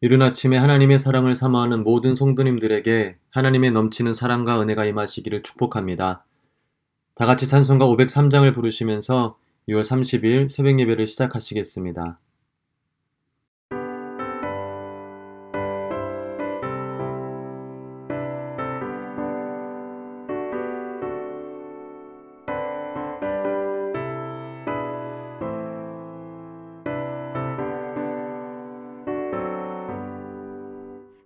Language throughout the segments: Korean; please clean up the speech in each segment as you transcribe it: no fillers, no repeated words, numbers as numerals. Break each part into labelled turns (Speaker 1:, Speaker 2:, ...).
Speaker 1: 이른 아침에 하나님의 사랑을 사모하는 모든 성도님들에게 하나님의 넘치는 사랑과 은혜가 임하시기를 축복합니다. 다 같이 찬송가 503장을 부르시면서 6월 30일 새벽 예배를 시작하시겠습니다.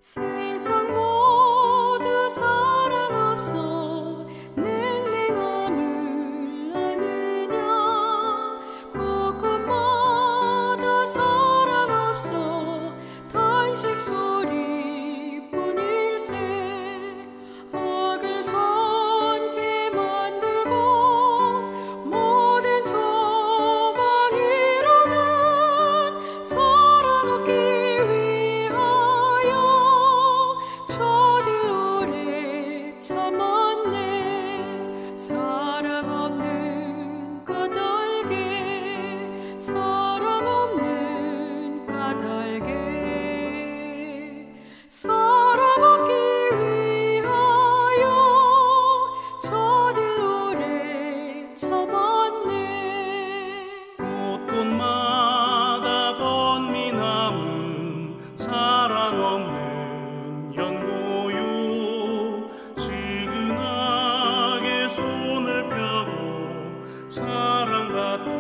Speaker 2: 세상 모두 사랑 없어 냉랭함을 아느냐 곳곳마다 사랑 없어 탄식 소리뿐일세 악을 선케 만들고 모든 소망 이루는 사랑 얻기 저들 오래 참았네 사랑 없는 까닭에 사랑 없는 까닭에 사랑 얻기 위하여 저들 오래 참았네
Speaker 3: 곳곳마다 번민함은 사랑 없는 연고요 지근하게 손을 펴고 사랑받기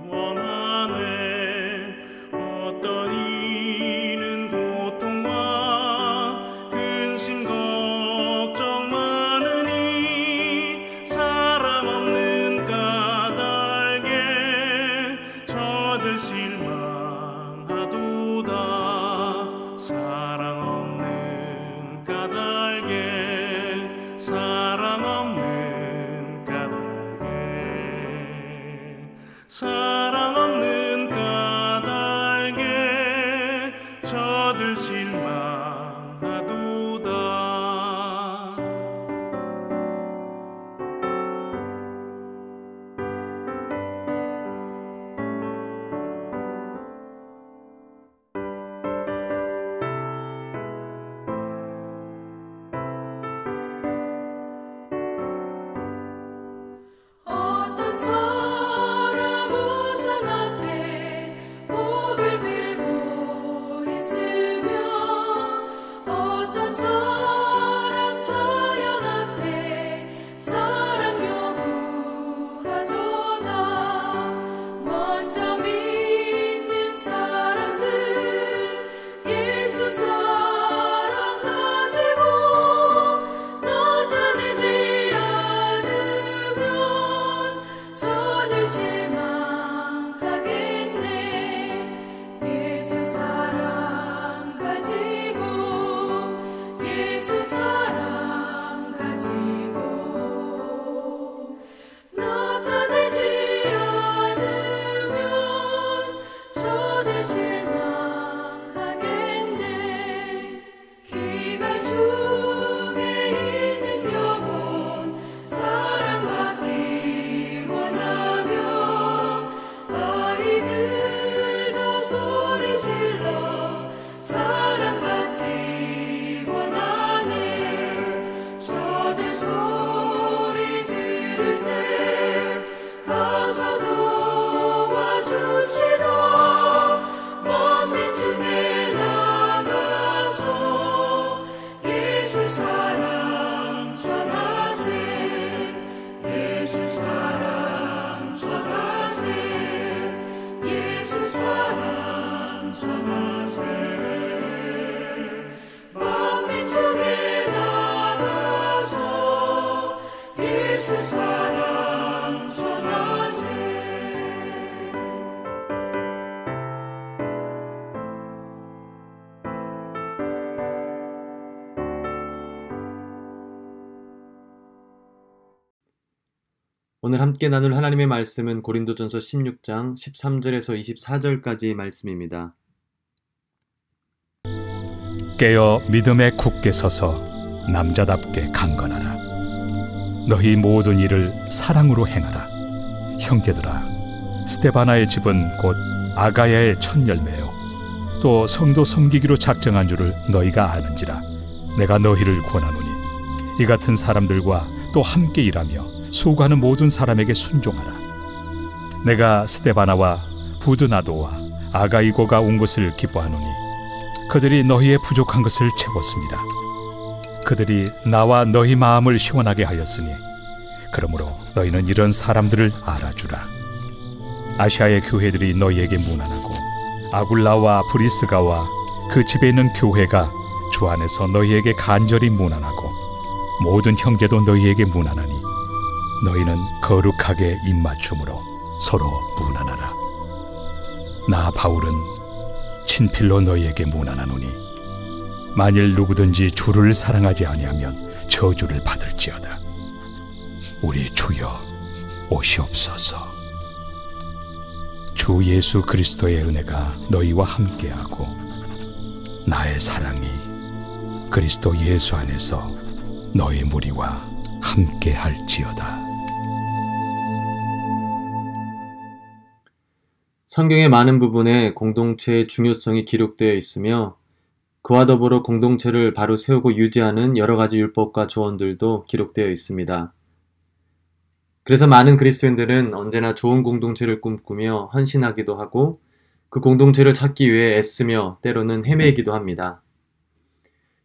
Speaker 3: 원하네 어떤 이는 고통과 근심 걱정 많으니 사랑 없는 까닭에 저들 실망하도다 사랑 없는 까닭에 사랑 없는 까닭에 사랑 없는 까닭에 저들 실망하도다
Speaker 2: 어떤 사람 우상 앞에 목을 빌고 있으며 어떤 사람 자연 앞에 사랑 요구하도다 먼저 믿는 사람들 예수 사랑 가지고 나타내지 않으면 저들 실망하겠네 예수 사랑 가지고 예수 사랑 가지고 나타내지 않으면 저들 실망하겠네 기갈 중에 있는 영혼 사랑받기 원하며 아이들도 소리 질러 사랑받기 원하네 저들 소리 들을 때 가서 도와줍시다 만민 중에 나가서 예수 사랑 전하세 예수 사랑 전하세 예수 사랑 전하세 만민 중에 나가서 예수 사랑 전하세
Speaker 1: 오늘 함께 나눌 하나님의 말씀은 고린도전서 16장 13절에서 24절까지 말씀입니다.
Speaker 4: 깨어 믿음에 굳게 서서 남자답게 강건하라. 너희 모든 일을 사랑으로 행하라. 형제들아, 스데바나의 집은 곧 아가야의 첫 열매요 또 성도 섬기기로 작정한 줄을 너희가 아는지라. 내가 너희를 권하노니 이 같은 사람들과 또 함께 일하며 수고하는 모든 사람에게 순종하라. 내가 스데바나와 부드나도와 아가이고가 온 것을 기뻐하노니 그들이 너희의 부족한 것을 채웠습니다. 그들이 나와 너희 마음을 시원하게 하였으니 그러므로 너희는 이런 사람들을 알아주라. 아시아의 교회들이 너희에게 문안하고 아굴라와 브리스가와 그 집에 있는 교회가 주 안에서 너희에게 간절히 문안하고 모든 형제도 너희에게 문안하니 너희는 거룩하게 입맞춤으로 서로 문안하라. 나 바울은 친필로 너희에게 문안하노니 만일 누구든지 주를 사랑하지 아니하면 저주를 받을지어다. 우리 주여 오시옵소서. 주 예수 그리스도의 은혜가 너희와 함께하고 나의 사랑이 그리스도 예수 안에서 너희 무리와 함께할지어다.
Speaker 1: 성경의 많은 부분에 공동체의 중요성이 기록되어 있으며 그와 더불어 공동체를 바로 세우고 유지하는 여러 가지 율법과 조언들도 기록되어 있습니다. 그래서 많은 그리스도인들은 언제나 좋은 공동체를 꿈꾸며 헌신하기도 하고 그 공동체를 찾기 위해 애쓰며 때로는 헤매기도 합니다.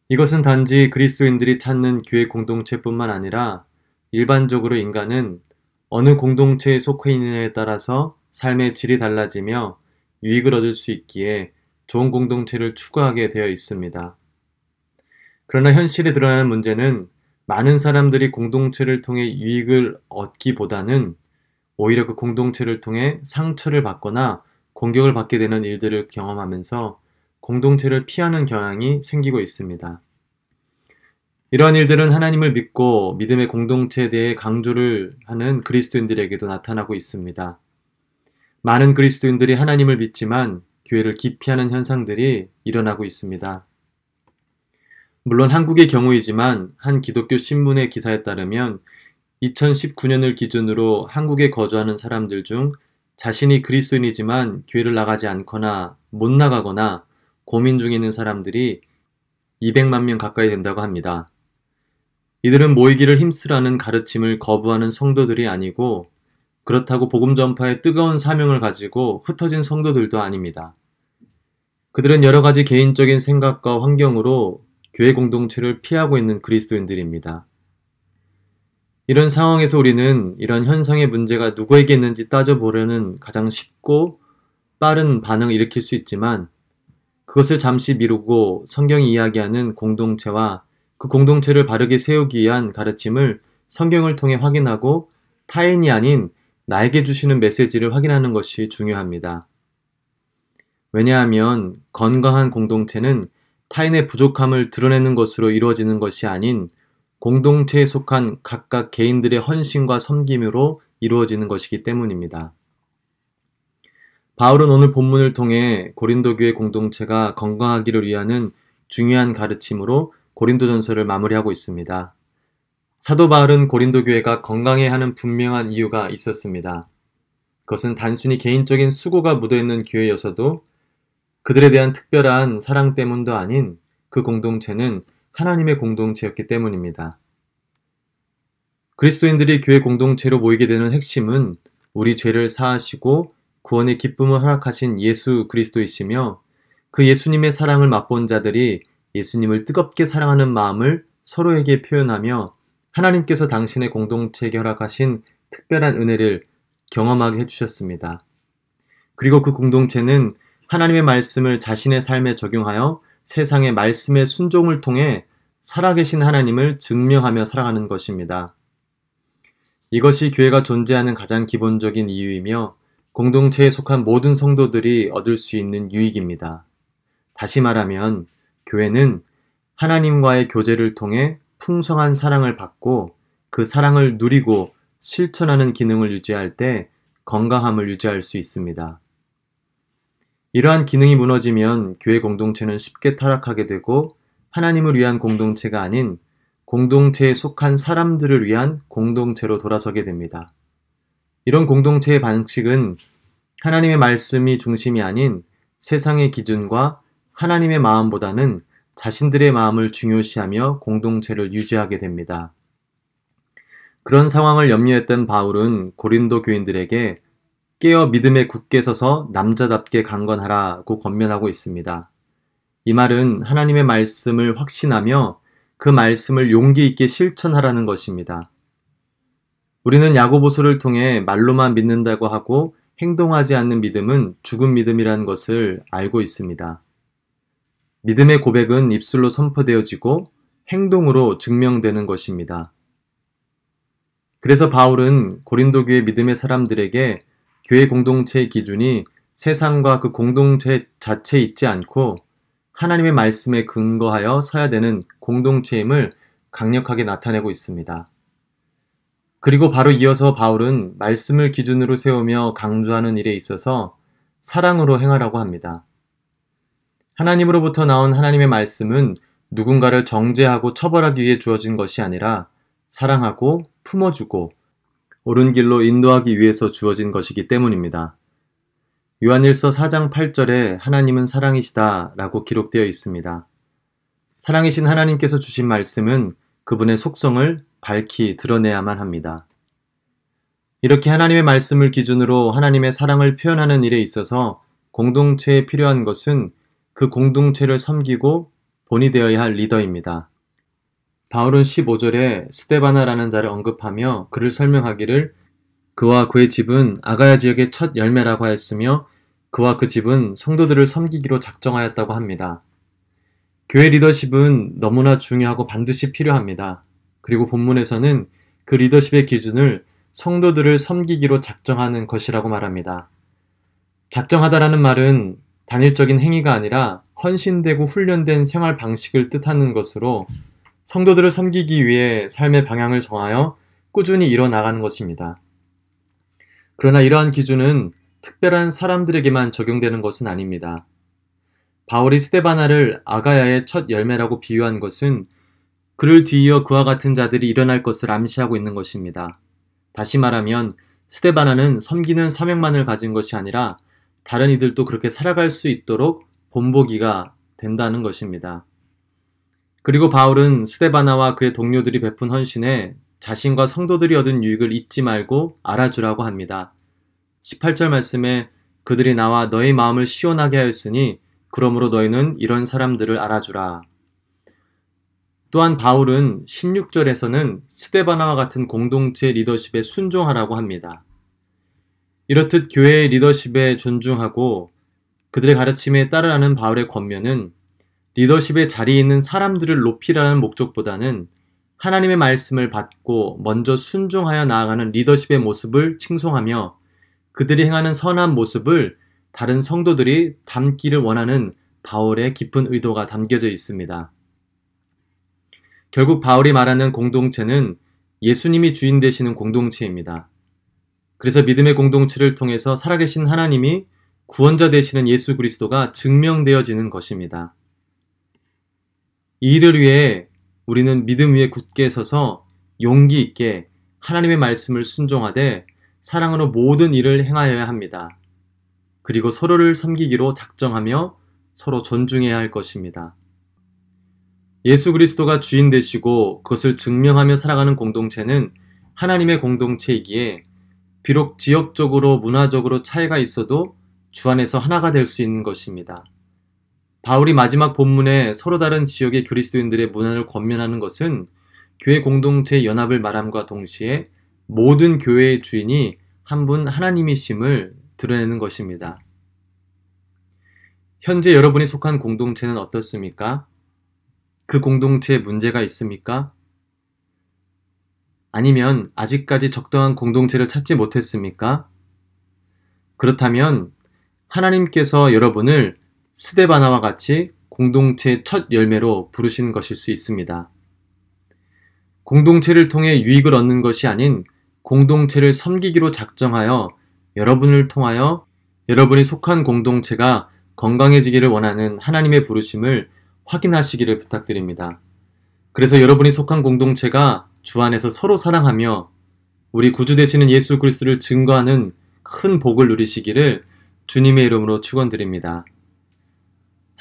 Speaker 1: 이것은 단지 그리스도인들이 찾는 교회 공동체뿐만 아니라 일반적으로 인간은 어느 공동체에 속해 있느냐에 따라서 삶의 질이 달라지며 유익을 얻을 수 있기에 좋은 공동체를 추구하게 되어 있습니다. 그러나 현실에 드러나는 문제는 많은 사람들이 공동체를 통해 유익을 얻기보다는 오히려 그 공동체를 통해 상처를 받거나 공격을 받게 되는 일들을 경험하면서 공동체를 피하는 경향이 생기고 있습니다. 이러한 일들은 하나님을 믿고 믿음의 공동체에 대해 강조를 하는 그리스도인들에게도 나타나고 있습니다. 많은 그리스도인들이 하나님을 믿지만 교회를 기피하는 현상들이 일어나고 있습니다. 물론 한국의 경우이지만 한 기독교 신문의 기사에 따르면 2019년을 기준으로 한국에 거주하는 사람들 중 자신이 그리스도인이지만 교회를 나가지 않거나 못 나가거나 고민 중에 있는 사람들이 200만 명 가까이 된다고 합니다. 이들은 모이기를 힘쓰라는 가르침을 거부하는 성도들이 아니고 그렇다고 복음 전파의 뜨거운 사명을 가지고 흩어진 성도들도 아닙니다. 그들은 여러 가지 개인적인 생각과 환경으로 교회 공동체를 피하고 있는 그리스도인들입니다. 이런 상황에서 우리는 이런 현상의 문제가 누구에게 있는지 따져보려는 가장 쉽고 빠른 반응을 일으킬 수 있지만 그것을 잠시 미루고 성경이 이야기하는 공동체와 그 공동체를 바르게 세우기 위한 가르침을 성경을 통해 확인하고 타인이 아닌 나에게 주시는 메시지를 확인하는 것이 중요합니다. 왜냐하면 건강한 공동체는 타인의 부족함을 드러내는 것으로 이루어지는 것이 아닌 공동체에 속한 각각 개인들의 헌신과 섬김으로 이루어지는 것이기 때문입니다. 바울은 오늘 본문을 통해 고린도 교회 공동체가 건강하기를 위하는 중요한 가르침으로 고린도전서를 마무리하고 있습니다. 사도 바울은 고린도 교회가 건강해야 하는 분명한 이유가 있었습니다. 그것은 단순히 개인적인 수고가 묻어있는 교회여서도 그들에 대한 특별한 사랑 때문도 아닌 그 공동체는 하나님의 공동체였기 때문입니다. 그리스도인들이 교회 공동체로 모이게 되는 핵심은 우리 죄를 사하시고 구원의 기쁨을 허락하신 예수 그리스도이시며 그 예수님의 사랑을 맛본 자들이 예수님을 뜨겁게 사랑하는 마음을 서로에게 표현하며 하나님께서 당신의 공동체에게 허락하신 특별한 은혜를 경험하게 해주셨습니다. 그리고 그 공동체는 하나님의 말씀을 자신의 삶에 적용하여 세상의 말씀의 순종을 통해 살아계신 하나님을 증명하며 살아가는 것입니다. 이것이 교회가 존재하는 가장 기본적인 이유이며 공동체에 속한 모든 성도들이 얻을 수 있는 유익입니다. 다시 말하면 교회는 하나님과의 교제를 통해 풍성한 사랑을 받고 그 사랑을 누리고 실천하는 기능을 유지할 때 건강함을 유지할 수 있습니다. 이러한 기능이 무너지면 교회 공동체는 쉽게 타락하게 되고 하나님을 위한 공동체가 아닌 공동체에 속한 사람들을 위한 공동체로 돌아서게 됩니다. 이런 공동체의 방식은 하나님의 말씀이 중심이 아닌 세상의 기준과 하나님의 마음보다는 자신들의 마음을 중요시하며 공동체를 유지하게 됩니다. 그런 상황을 염려했던 바울은 고린도 교인들에게 깨어 믿음에 굳게 서서 남자답게 강건하라고 권면하고 있습니다. 이 말은 하나님의 말씀을 확신하며 그 말씀을 용기 있게 실천하라는 것입니다. 우리는 야고보서를 통해 말로만 믿는다고 하고 행동하지 않는 믿음은 죽은 믿음이라는 것을 알고 있습니다. 믿음의 고백은 입술로 선포되어지고 행동으로 증명되는 것입니다. 그래서 바울은 고린도 교회 믿음의 사람들에게 교회 공동체의 기준이 세상과 그 공동체 자체에 있지 않고 하나님의 말씀에 근거하여 서야 되는 공동체임을 강력하게 나타내고 있습니다. 그리고 바로 이어서 바울은 말씀을 기준으로 세우며 강조하는 일에 있어서 사랑으로 행하라고 합니다. 하나님으로부터 나온 하나님의 말씀은 누군가를 정죄하고 처벌하기 위해 주어진 것이 아니라 사랑하고 품어주고 옳은 길로 인도하기 위해서 주어진 것이기 때문입니다. 요한일서 4장 8절에 하나님은 사랑이시다 라고 기록되어 있습니다. 사랑이신 하나님께서 주신 말씀은 그분의 속성을 밝히 드러내야만 합니다. 이렇게 하나님의 말씀을 기준으로 하나님의 사랑을 표현하는 일에 있어서 공동체에 필요한 것은 그 공동체를 섬기고 본이 되어야 할 리더입니다. 바울은 15절에 스데바나라는 자를 언급하며 그를 설명하기를 그와 그의 집은 아가야 지역의 첫 열매라고 하였으며 그와 그 집은 성도들을 섬기기로 작정하였다고 합니다. 교회 리더십은 너무나 중요하고 반드시 필요합니다. 그리고 본문에서는 그 리더십의 기준을 성도들을 섬기기로 작정하는 것이라고 말합니다. 작정하다라는 말은 단일적인 행위가 아니라 헌신되고 훈련된 생활 방식을 뜻하는 것으로 성도들을 섬기기 위해 삶의 방향을 정하여 꾸준히 이뤄나가는 것입니다. 그러나 이러한 기준은 특별한 사람들에게만 적용되는 것은 아닙니다. 바울이 스데바나를 아가야의 첫 열매라고 비유한 것은 그를 뒤이어 그와 같은 자들이 일어날 것을 암시하고 있는 것입니다. 다시 말하면 스데바나는 섬기는 사명만을 가진 것이 아니라 다른 이들도 그렇게 살아갈 수 있도록 본보기가 된다는 것입니다. 그리고 바울은 스데바나와 그의 동료들이 베푼 헌신에 자신과 성도들이 얻은 유익을 잊지 말고 알아주라고 합니다. 18절 말씀에 그들이 나와 너희 마음을 시원하게 하였으니 그러므로 너희는 이런 사람들을 알아주라. 또한 바울은 16절에서는 스데바나와 같은 공동체 리더십에 순종하라고 합니다. 이렇듯 교회의 리더십에 존중하고 그들의 가르침에 따르라는 바울의 권면은 리더십의 자리에 있는 사람들을 높이라는 목적보다는 하나님의 말씀을 받고 먼저 순종하여 나아가는 리더십의 모습을 칭송하며 그들이 행하는 선한 모습을 다른 성도들이 닮기를 원하는 바울의 깊은 의도가 담겨져 있습니다. 결국 바울이 말하는 공동체는 예수님이 주인 되시는 공동체입니다. 그래서 믿음의 공동체를 통해서 살아계신 하나님이 구원자 되시는 예수 그리스도가 증명되어지는 것입니다. 이 일을 위해 우리는 믿음 위에 굳게 서서 용기 있게 하나님의 말씀을 순종하되 사랑으로 모든 일을 행하여야 합니다. 그리고 서로를 섬기기로 작정하며 서로 존중해야 할 것입니다. 예수 그리스도가 주인 되시고 그것을 증명하며 살아가는 공동체는 하나님의 공동체이기에 비록 지역적으로 문화적으로 차이가 있어도 주 안에서 하나가 될 수 있는 것입니다. 바울이 마지막 본문에 서로 다른 지역의 그리스도인들의 문안을 권면하는 것은 교회 공동체의 연합을 말함과 동시에 모든 교회의 주인이 한 분 하나님이심을 드러내는 것입니다. 현재 여러분이 속한 공동체는 어떻습니까? 그 공동체에 문제가 있습니까? 아니면 아직까지 적당한 공동체를 찾지 못했습니까? 그렇다면 하나님께서 여러분을 스데바나와 같이 공동체의 첫 열매로 부르신 것일 수 있습니다. 공동체를 통해 유익을 얻는 것이 아닌 공동체를 섬기기로 작정하여 여러분을 통하여 여러분이 속한 공동체가 건강해지기를 원하는 하나님의 부르심을 확인하시기를 부탁드립니다. 그래서 여러분이 속한 공동체가 주 안에서 서로 사랑하며 우리 구주 되시는 예수 그리스도를 증거하는 큰 복을 누리시기를 주님의 이름으로 축원드립니다.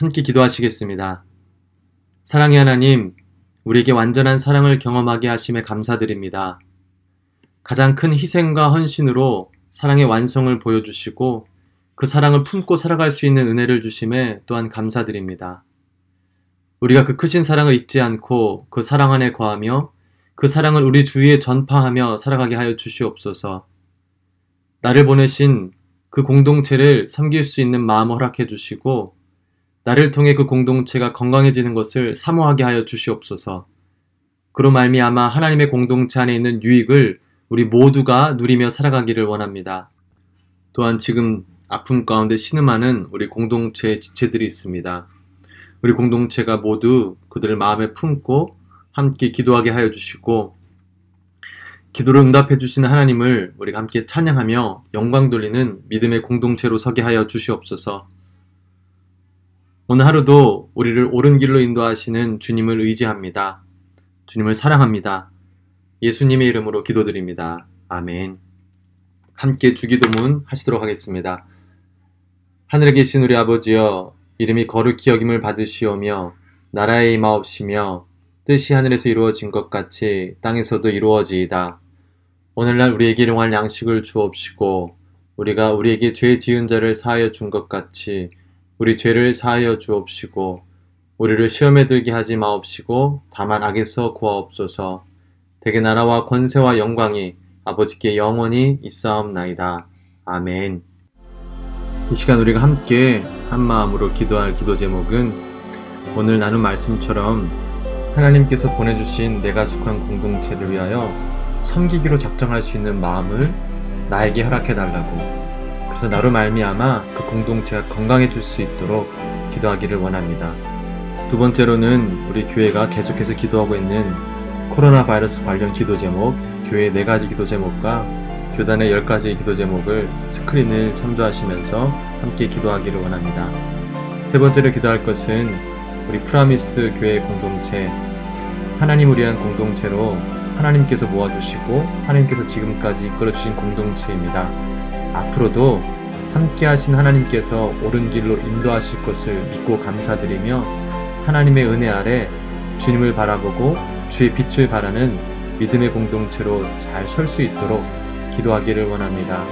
Speaker 1: 함께 기도하시겠습니다. 사랑의 하나님, 우리에게 완전한 사랑을 경험하게 하심에 감사드립니다. 가장 큰 희생과 헌신으로 사랑의 완성을 보여주시고 그 사랑을 품고 살아갈 수 있는 은혜를 주심에 또한 감사드립니다. 우리가 그 크신 사랑을 잊지 않고 그 사랑 안에 거하며 그 사랑을 우리 주위에 전파하며 살아가게 하여 주시옵소서. 나를 보내신 그 공동체를 섬길 수 있는 마음을 허락해 주시고 나를 통해 그 공동체가 건강해지는 것을 사모하게 하여 주시옵소서. 그로 말미암아 하나님의 공동체 안에 있는 유익을 우리 모두가 누리며 살아가기를 원합니다. 또한 지금 아픔 가운데 신음하는 우리 공동체의 지체들이 있습니다. 우리 공동체가 모두 그들을 마음에 품고 함께 기도하게 하여 주시고 기도를 응답해 주시는 하나님을 우리가 함께 찬양하며 영광 돌리는 믿음의 공동체로 서게 하여 주시옵소서. 오늘 하루도 우리를 옳은 길로 인도하시는 주님을 의지합니다. 주님을 사랑합니다. 예수님의 이름으로 기도드립니다. 아멘. 함께 주기도문 하시도록 하겠습니다. 하늘에 계신 우리 아버지여, 이름이 거룩히 여김을 받으시오며 나라의 임하옵시며 뜻이 하늘에서 이루어진 것 같이 땅에서도 이루어지이다. 오늘날 우리에게 일용할 양식을 주옵시고 우리가 우리에게 죄 지은 자를 사하여 준 것 같이 우리 죄를 사하여 주옵시고 우리를 시험에 들게 하지 마옵시고 다만 악에서 구하옵소서. 대개 나라와 권세와 영광이 아버지께 영원히 있사옵나이다. 아멘. 이 시간 우리가 함께 한 마음으로 기도할 기도 제목은 오늘 나눈 말씀처럼 하나님께서 보내주신 내가 속한 공동체를 위하여 섬기기로 작정할 수 있는 마음을 나에게 허락해달라고, 그래서 나로 말미암아 그 공동체가 건강해질 수 있도록 기도하기를 원합니다. 두 번째로는 우리 교회가 계속해서 기도하고 있는 코로나 바이러스 관련 기도 제목, 교회 4가지 기도 제목과 교단의 10가지 기도 제목을 스크린을 참조하시면서 함께 기도하기를 원합니다. 세 번째로 기도할 것은 우리 프라미스 교회 공동체, 하나님을 위한 공동체로 하나님께서 모아주시고 하나님께서 지금까지 이끌어주신 공동체입니다. 앞으로도 함께 하신 하나님께서 옳은 길로 인도하실 것을 믿고 감사드리며 하나님의 은혜 아래 주님을 바라보고 주의 빛을 바라는 믿음의 공동체로 잘 설 수 있도록 기도하기를 원합니다.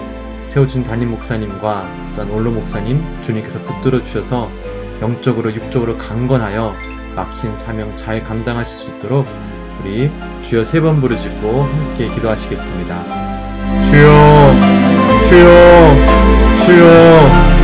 Speaker 1: 세워준 담임 목사님과 또한 원로 목사님 주님께서 붙들어 주셔서 영적으로 육적으로 강건하여 막힌 사명 잘 감당하실 수 있도록 우리 주여 3번 부르짖고 함께 기도하시겠습니다. 주여, 주여, 주여.